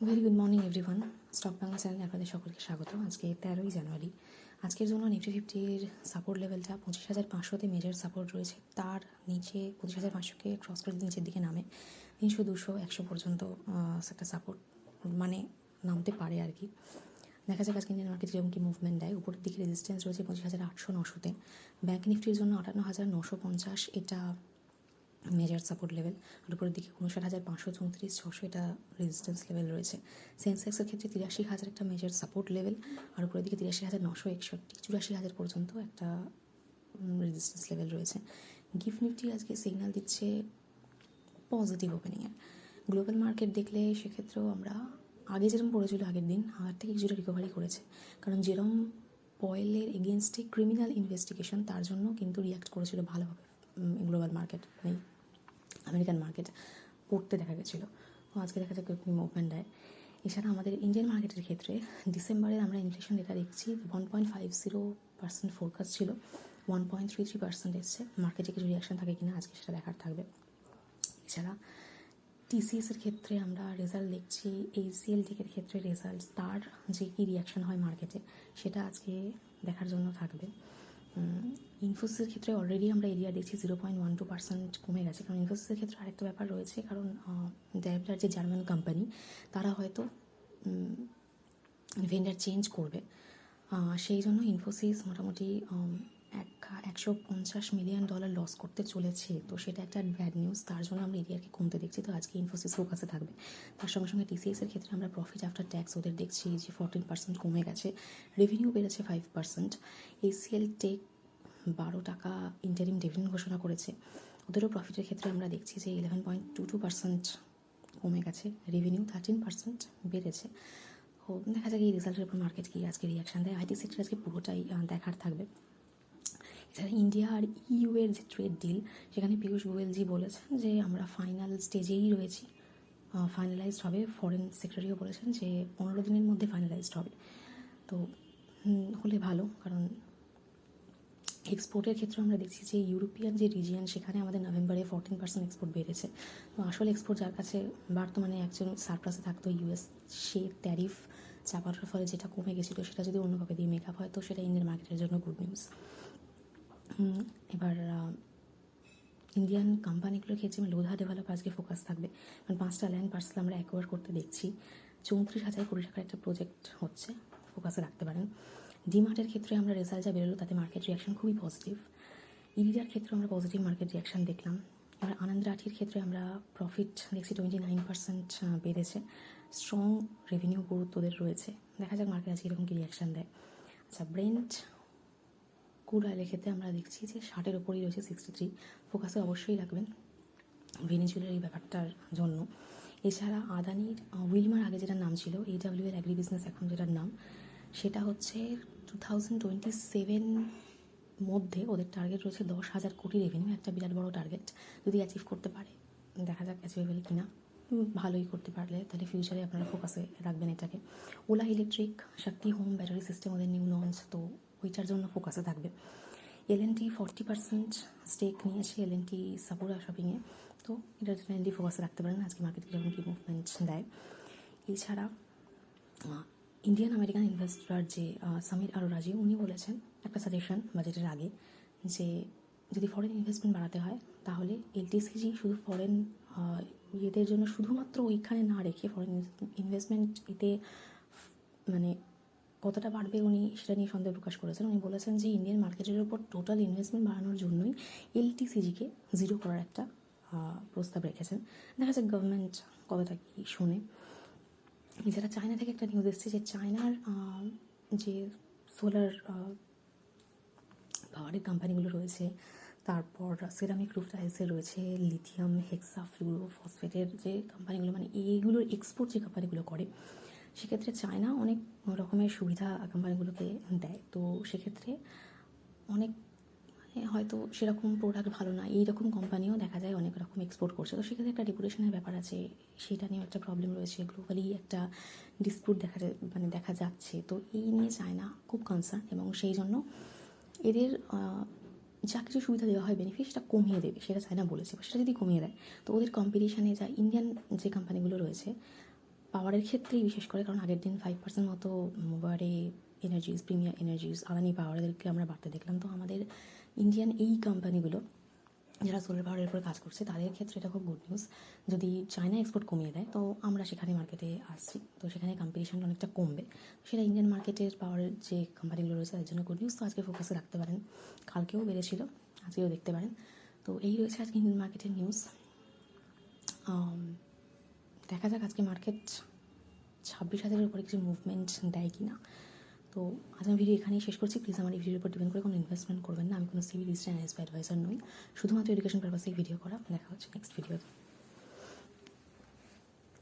Very good morning everyone. Stock Bangla চ্যানেলে আপনাদের সকলকে স্বাগত। আজকে 13ই জানুয়ারি। আজকের জন্য নিফটি ফিফটির সাপোর্ট লেভেলটা 25,500তে মেজর সাপোর্ট রয়েছে। তার নিচে 25,500কে ক্রস করে নিচের দিকে নামে 300, 200, 100 পর্যন্ত একটা সাপোর্ট মানে নামতে পারে আর কি। দেখা যাক আজকে ইন্ডিয়ান মার্কেট কীরকম কী মুভমেন্ট দেয়। উপরের দিকে রেজিস্ট্যান্স রয়েছে 25,800, 900তে। ব্যাঙ্ক নিফটির জন্য 58,950 এটা মেজর সাপোর্ট লেভেল। আর উপরের দিকে 59,534, 600 এটা রেজিস্ট্যান্স লেভেল রয়েছে। সেন্সেক্সের ক্ষেত্রে 83,000 একটা মেজর সাপোর্ট লেভেল, আর উপরের দিকে 83,961, 84,000 পর্যন্ত একটা রেজিস্ট্যান্স লেভেল রয়েছে। গিফট নিফটি আজকে সিগন্যাল দিচ্ছে পজিটিভ ওপেনিংয়ের। গ্লোবাল মার্কেট দেখলে সেক্ষেত্রেও আমরা আগে যেরকম পড়েছিল আগের দিন, আগের থেকে কিছুটা রিকভারি করেছে, কারণ যেরকম পয়েলের এগেনস্টে ক্রিমিনাল ইনভেস্টিগেশন, তার জন্য কিন্তু রিয়াক্ট করেছিল ভালোভাবে গ্লোবাল মার্কেট, মানে আমেরিকান মার্কেট পড়তে দেখা গেছিলো। তো আজকে দেখা যাক কী মুভমেন্ট দেয়। এছাড়া আমাদের ইন্ডিয়ান মার্কেটের ক্ষেত্রে ডিসেম্বরে আমরা ইনফ্লেশন ডেটা দেখছি 1.50% ফোরকাস্ট ছিল, 1.33% এসছে। মার্কেটে কিছু রিয়াকশন থাকে কিনা আজকে সেটা দেখার থাকবে। এছাড়া টিসিএসের ক্ষেত্রে আমরা রেজাল্ট দেখছি, এইচসিএল টেকের ক্ষেত্রে রেজাল্ট, তার যে কী রিয়াকশন হয় মার্কেটে সেটা আজকে দেখার জন্য থাকবে। ইনফোসিসের ক্ষেত্রে অলরেডি আমরা এরিয়া দেখছি 0.12% কমে গেছে, কারণ ইনফোসিসের ক্ষেত্রে আরেকটা ব্যাপার রয়েছে, কারণ ড্যাবলার যে জার্মান কোম্পানি, তারা হয়তো ভেন্ডার চেঞ্জ করবে, সেই জন্য ইনফোসিস মোটামুটি $150 মিলিয়ন লস করতে চলেছে। তো সেটা একটা ব্যাড নিউজ, তার জন্য আমরা এরিয়াকে কমতে দেখছি। তো আজকে ইনফোসিস ফোকাসে থাকবে। তার সঙ্গে সঙ্গে টিসিএসের ক্ষেত্রে আমরা প্রফিট আফটার ট্যাক্স ওদের দেখছি যে 14% কমে গেছে, রেভিনিউ বেড়েছে 5%। এসিএল টেক 12 টাকা ইন্টারিম ডিভিডেন্ড ঘোষণা করেছে, ওদেরও প্রফিটের ক্ষেত্রে আমরা দেখছি যে 11.22% কমে গেছে, রেভিনিউ 13% বেড়েছে। তো দেখা যাক এই রেজাল্টের উপর মার্কেট কি আজকে রিয়াকশান দেয়। আইটি সেক্টর আজকে পুরোটাই দেখার থাকবে। এছাড়া ইন্ডিয়া আর ইউ এর যে ট্রেড ডিল, সেখানে পীয়ূষ গোয়েলজি বলেছেন যে আমরা ফাইনাল স্টেজেই রয়েছি, ফাইনালাইজড হবে। ফরেন সেক্রেটারিও বলেছেন যে 15 দিনের মধ্যে ফাইনালাইজড হবে। তো হলে ভালো, কারণ এক্সপোর্টের ক্ষেত্রে আমরা দেখছি যে ইউরোপিয়ান যে রিজিয়ন, সেখানে আমাদের নভেম্বরে 14% এক্সপোর্ট বেড়েছে। তো আসল এক্সপোর্ট যার কাছে বর্তমানে একজন সারপ্লাসে থাকতো ইউএস, সে ট্যারিফ চাপানোর ফলে যেটা কমে গেছিলো, সেটা যদি অন্যভাবে দিয়ে মেক আপ হয়, তো সেটা ইন্ডিয়ান মার্কেটের জন্য গুড নিউজ। এবার ইন্ডিয়ান কোম্পানিগুলোর ক্ষেত্রে লোধা ডেভেলপার আজকে ফোকাস থাকবে, কারণ 5টা ল্যান্ড পার্সেল আমরা অ্যাকোয়ার করতে দেখছি। 34,000 কোটি টাকার একটা প্রজেক্ট হচ্ছে, ফোকাসে রাখতে পারেন। ডিমার্টের ক্ষেত্রে আমরা রেজাল্ট যা বেরোলো তাতে মার্কেট রিয়াকশন খুবই পজিটিভ। ইরিডার ক্ষেত্রে আমরা পজিটিভ মার্কেট রিয়াকশন দেখলাম। এবার আনন্দ রাঠির ক্ষেত্রে আমরা প্রফিট দেখছি 29% বেড়েছে, স্ট্রং রেভিনিউ গ্রোথ ওদের রয়েছে। দেখা যাক মার্কেট আজকে এরকম কি রিয়াকশান দেয়। আচ্ছা, ব্রেন্ট ক্রুড অয়েলের ক্ষেত্রে আমরা দেখছি যে 60-এর ওপরেই রয়েছে, 63। ফোকাসে অবশ্যই রাখবেন ভেনেজুয়েলার এই ব্যাপারটার জন্য। এছাড়া আদানির উইলমার আগে যেটার নাম ছিল AWL অ্যাগ্রি বিজনেস, এখন যেটার নাম সেটা হচ্ছে 2027 মধ্যে ওদের টার্গেট রয়েছে 10,000 কোটি রেভিনিউ, একটা বিরাট বড় টার্গেট। যদি অ্যাচিভ করতে পারে, দেখা যাক অ্যাচিভেবল কিনা, ভালোই করতে পারলে তাহলে ফিউচারে আপনারা ফোকাসে রাখবেন এটাকে। ওলা ইলেকট্রিক, শক্তি হোম ব্যাটারি সিস্টেম ওদের নিউ লঞ্চ, তো ওইটার জন্য ফোকাসে থাকবে। LNT 40% স্টেক নিয়েছে LNT সাপুরা শপিংয়ে, তো এটার জন্য LNT ফোকাসে রাখতে পারেন। আজকে মার্কেট কীরকম কী মুভমেন্ট দেয়। এছাড়া ইন্ডিয়ান আমেরিকান ইনভেস্টর যে সমীর আরোরাজি, উনি বলেছেন একটা সাজেশন বাজেটের আগে, যে যদি ফরেন ইনভেস্টমেন্ট বাড়াতে হয় তাহলে LTCG শুধু ফরেন ইয়েদের জন্য শুধুমাত্র ওইখানে না রেখে, ফরেন ইনভেস্টমেন্ট এতে মানে কতটা বাড়বে উনি সেটা নিয়ে সন্দেহ প্রকাশ করেছেন। উনি বলেছেন যে ইন্ডিয়ান মার্কেটের ওপর টোটাল ইনভেস্টমেন্ট বাড়ানোর জন্যই LTCGকে জিরো করার একটা প্রস্তাব রেখেছেন। দেখা যাক গভর্নমেন্ট কতটা কি শোনে। এছাড়া চায়না থেকে একটা নিউজ এসেছে যে চায়নার যে সোলার পাওয়ারের কোম্পানিগুলো রয়েছে, তারপর সিরামিক রুফ টাইলসের রয়েছে, লিথিয়াম হেক্সা ফ্লুরো ফসফেটের যে কোম্পানিগুলো, মানে এইগুলোর এক্সপোর্ট যে কোম্পানিগুলো করে, সেক্ষেত্রে চায়না অনেক রকমের সুবিধা কোম্পানিগুলোকে দেয়। তো সেক্ষেত্রে অনেক হয়তো সেরকম প্রোডাক্ট ভালো না, এইরকম কোম্পানিও দেখা যায় অনেক রকম এক্সপোর্ট করছে। তো সেক্ষেত্রে একটা রেপুটেশনের ব্যাপার আছে, সেটা নিয়েও একটা প্রবলেম রয়েছে। গ্লোবালি একটা ডিসপিউট দেখা যাচ্ছে। তো এই নিয়ে চায়না খুব কনসার্ন, এবং সেই জন্য এদের যা কিছু সুবিধা দেওয়া হয় বেনিফিট, সেটা কমিয়ে দেবে, সেটা চায়না বলেছে। সেটা যদি কমিয়ে দেয়, তো ওদের কম্পিটিশানে যা ইন্ডিয়ান যে কোম্পানিগুলো রয়েছে পাওয়ারের ক্ষেত্রেই বিশেষ করে, কারণ আগের দিন 5% মতো মোবারে এনার্জিস, প্রিমিয়ার এনার্জিস, আদানি পাওয়ারদেরকে আমরা বাড়তে দেখলাম। তো আমাদের ইন্ডিয়ান এই কোম্পানিগুলো যারা সোলার পাওয়ারের উপর কাজ করছে তাদের ক্ষেত্রে এটা খুব গুড নিউজ। যদি চায়না এক্সপোর্ট কমিয়ে দেয় তো আমরা সেখানে মার্কেটে আসছি, তো সেখানে কম্পিটিশনটা অনেকটা কমবে, সেটা ইন্ডিয়ান মার্কেটের পাওয়ারের যে কোম্পানিগুলো রয়েছে তাদের জন্য গুড নিউজ। তো আজকে ফোকাসে রাখতে পারেন, কালকেও বেড়েছিল, আজকেও দেখতে পারেন। তো এই রয়েছে আজকে ইন্ডিয়ান মার্কেটের নিউজ। দেখা যাক আজকে মার্কেট 26,000-এর উপরে কিছু মুভমেন্ট দেয় কি না। তো আজ আমি ভিডিও এখানেই শেষ করছি। প্লিজ আমার এই ভিডিওর উপর ডিপেন্ড করে কোনো ইনভেস্টমেন্ট করবেন না। আমি কোনো সিভি রিজিস্টার অ্যানালিস্ট বা অ্যাডভাইসার নই, শুধুমাত্র এডুকেশন পারপাসেই ভিডিও করা। দেখা হচ্ছে নেক্সট ভিডিওতে।